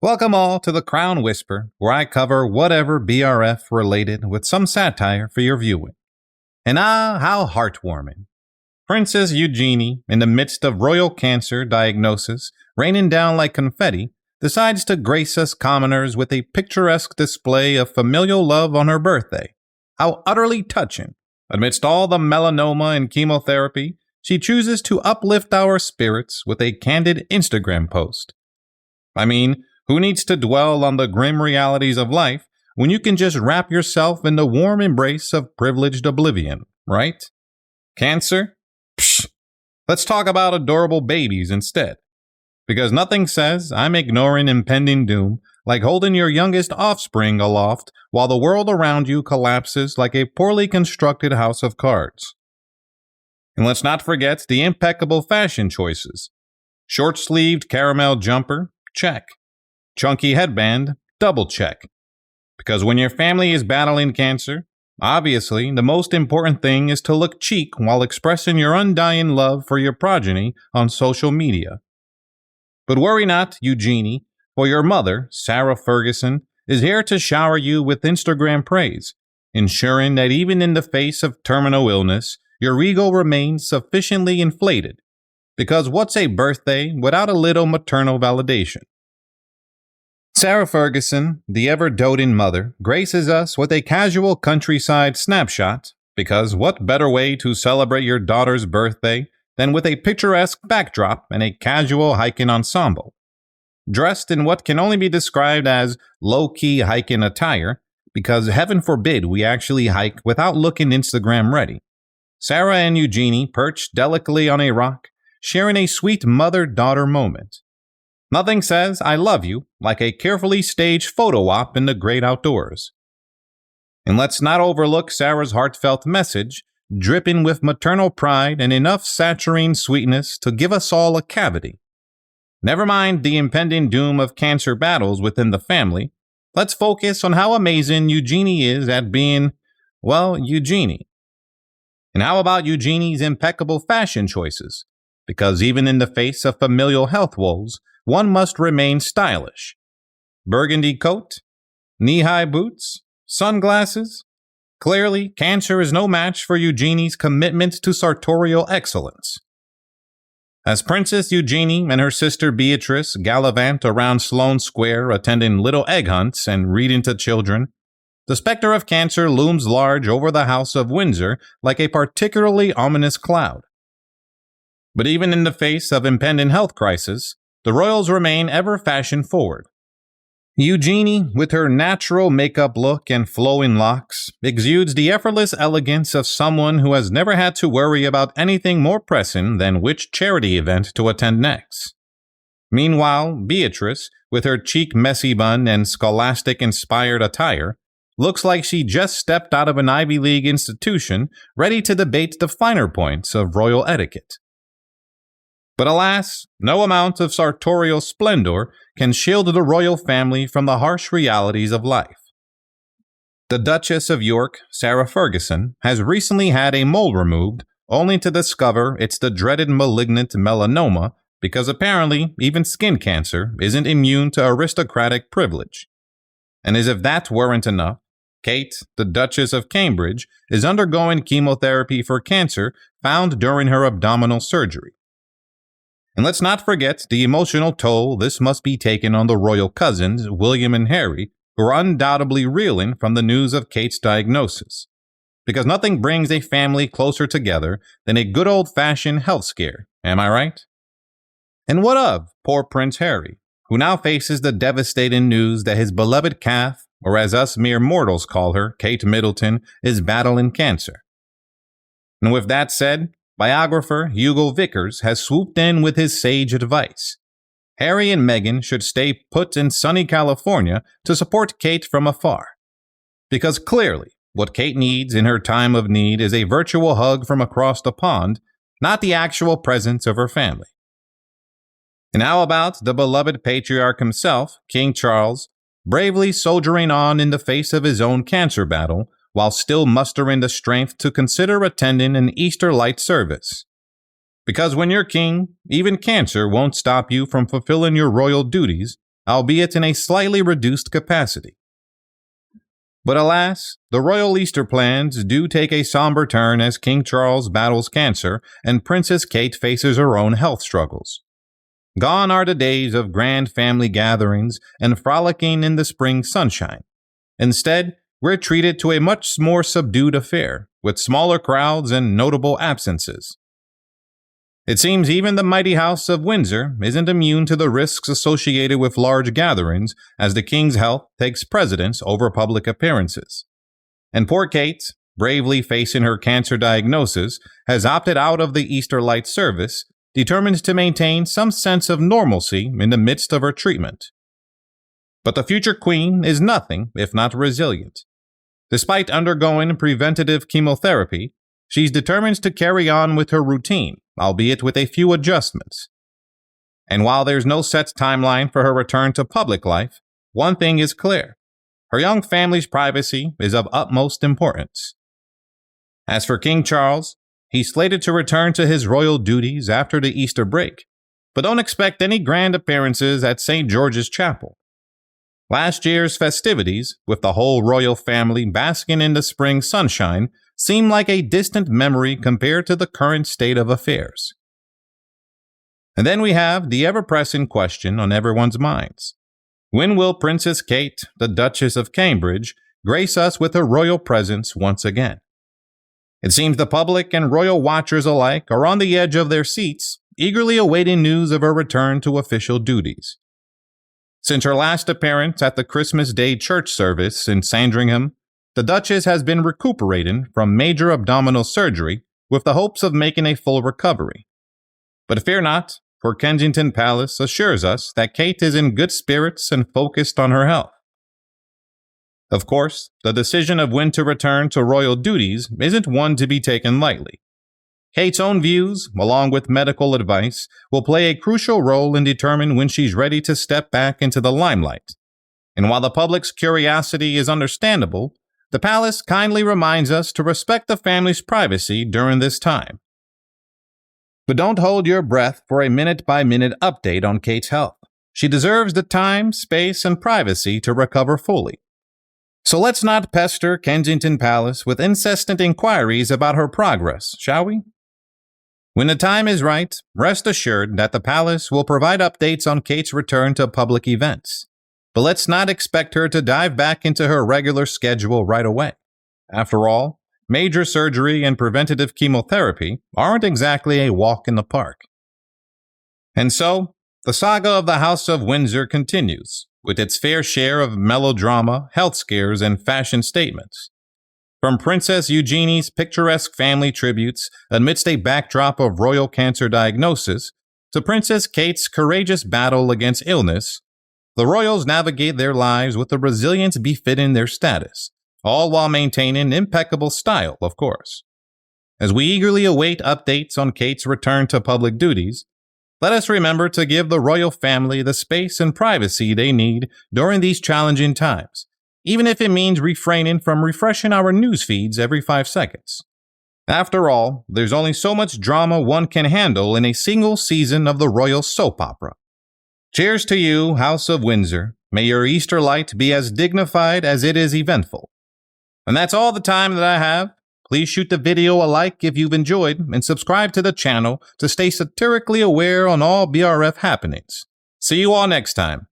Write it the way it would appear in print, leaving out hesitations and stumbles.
Welcome all to the Crown Whisper, where I cover whatever BRF related with some satire for your viewing. And how heartwarming. Princess Eugenie, in the midst of royal cancer diagnosis, raining down like confetti, decides to grace us commoners with a picturesque display of familial love on her birthday. How utterly touching. Amidst all the melanoma and chemotherapy, she chooses to uplift our spirits with a candid Instagram post. I mean, who needs to dwell on the grim realities of life when you can just wrap yourself in the warm embrace of privileged oblivion, right? Cancer? Psh! Let's talk about adorable babies instead. Because nothing says I'm ignoring impending doom like holding your youngest offspring aloft while the world around you collapses like a poorly constructed house of cards. And let's not forget the impeccable fashion choices. Short-sleeved caramel jumper? Check. Chunky headband? Double check. Because when your family is battling cancer, obviously the most important thing is to look chic while expressing your undying love for your progeny on social media. But worry not, Eugenie, for your mother, Sarah Ferguson, is here to shower you with Instagram praise, ensuring that even in the face of terminal illness, your ego remains sufficiently inflated. Because what's a birthday without a little maternal validation? Sarah Ferguson, the ever-doting mother, graces us with a casual countryside snapshot, because what better way to celebrate your daughter's birthday than with a picturesque backdrop and a casual hiking ensemble? Dressed in what can only be described as low-key hiking attire, because heaven forbid we actually hike without looking Instagram ready. Sarah and Eugenie perch delicately on a rock, sharing a sweet mother-daughter moment. Nothing says I love you like a carefully staged photo op in the great outdoors. And let's not overlook Sarah's heartfelt message, dripping with maternal pride and enough saccharine sweetness to give us all a cavity. Never mind the impending doom of cancer battles within the family, let's focus on how amazing Eugenie is at being, well, Eugenie. And how about Eugenie's impeccable fashion choices? Because even in the face of familial health woes, one must remain stylish. Burgundy coat? Knee-high boots? Sunglasses? Clearly, cancer is no match for Eugenie's commitment to sartorial excellence. As Princess Eugenie and her sister Beatrice gallivant around Sloane Square attending little egg hunts and reading to children, the specter of cancer looms large over the House of Windsor like a particularly ominous cloud. But even in the face of impending health crisis, the royals remain ever fashion-forward. Eugenie, with her natural makeup look and flowing locks, exudes the effortless elegance of someone who has never had to worry about anything more pressing than which charity event to attend next. Meanwhile, Beatrice, with her cheek messy bun and scholastic-inspired attire, looks like she just stepped out of an Ivy League institution ready to debate the finer points of royal etiquette. But alas, no amount of sartorial splendor can shield the royal family from the harsh realities of life. The Duchess of York, Sarah Ferguson, has recently had a mole removed, only to discover it's the dreaded malignant melanoma, because apparently even skin cancer isn't immune to aristocratic privilege. And as if that weren't enough, Kate, the Duchess of Cambridge, is undergoing chemotherapy for cancer found during her abdominal surgery. And let's not forget the emotional toll this must be taken on the royal cousins, William and Harry, who are undoubtedly reeling from the news of Kate's diagnosis. Because nothing brings a family closer together than a good old-fashioned health scare, am I right? And what of poor Prince Harry, who now faces the devastating news that his beloved calf, or as us mere mortals call her, Kate Middleton, is battling cancer? And with that said, biographer Hugo Vickers has swooped in with his sage advice. Harry and Meghan should stay put in sunny California to support Kate from afar. Because clearly, what Kate needs in her time of need is a virtual hug from across the pond, not the actual presence of her family. And how about the beloved patriarch himself, King Charles, bravely soldiering on in the face of his own cancer battle, while still mustering the strength to consider attending an Easter light service? Because when you're king, even cancer won't stop you from fulfilling your royal duties, albeit in a slightly reduced capacity. But alas, the royal Easter plans do take a somber turn as King Charles battles cancer and Princess Kate faces her own health struggles. Gone are the days of grand family gatherings and frolicking in the spring sunshine. Instead, we're treated to a much more subdued affair, with smaller crowds and notable absences. It seems even the mighty House of Windsor isn't immune to the risks associated with large gatherings, as the King's health takes precedence over public appearances. And poor Kate, bravely facing her cancer diagnosis, has opted out of the Easter Light service, determined to maintain some sense of normalcy in the midst of her treatment. But the future Queen is nothing if not resilient. Despite undergoing preventative chemotherapy, she's determined to carry on with her routine, albeit with a few adjustments. And while there's no set timeline for her return to public life, one thing is clear: her young family's privacy is of utmost importance. As for King Charles, he's slated to return to his royal duties after the Easter break, but don't expect any grand appearances at St. George's Chapel. Last year's festivities, with the whole royal family basking in the spring sunshine, seem like a distant memory compared to the current state of affairs. And then we have the ever-pressing question on everyone's minds. When will Princess Kate, the Duchess of Cambridge, grace us with her royal presence once again? It seems the public and royal watchers alike are on the edge of their seats, eagerly awaiting news of her return to official duties. Since her last appearance at the Christmas Day church service in Sandringham, the Duchess has been recuperating from major abdominal surgery with the hopes of making a full recovery. But fear not, for Kensington Palace assures us that Kate is in good spirits and focused on her health. Of course, the decision of when to return to royal duties isn't one to be taken lightly. Kate's own views, along with medical advice, will play a crucial role in determining when she's ready to step back into the limelight. And while the public's curiosity is understandable, the palace kindly reminds us to respect the family's privacy during this time. But don't hold your breath for a minute-by-minute update on Kate's health. She deserves the time, space, and privacy to recover fully. So let's not pester Kensington Palace with incessant inquiries about her progress, shall we? When the time is right, rest assured that the palace will provide updates on Kate's return to public events. But let's not expect her to dive back into her regular schedule right away. After all, major surgery and preventative chemotherapy aren't exactly a walk in the park. And so, the saga of the House of Windsor continues, with its fair share of melodrama, health scares, and fashion statements. From Princess Eugenie's picturesque family tributes amidst a backdrop of royal cancer diagnosis to Princess Kate's courageous battle against illness, the royals navigate their lives with the resilience befitting their status, all while maintaining impeccable style, of course. As we eagerly await updates on Kate's return to public duties, let us remember to give the royal family the space and privacy they need during these challenging times, even if it means refraining from refreshing our news feeds every 5 seconds. After all, there's only so much drama one can handle in a single season of the royal soap opera. Cheers to you, House of Windsor. May your Easter light be as dignified as it is eventful. And that's all the time that I have. Please shoot the video a like if you've enjoyed and subscribe to the channel to stay satirically aware on all BRF happenings. See you all next time.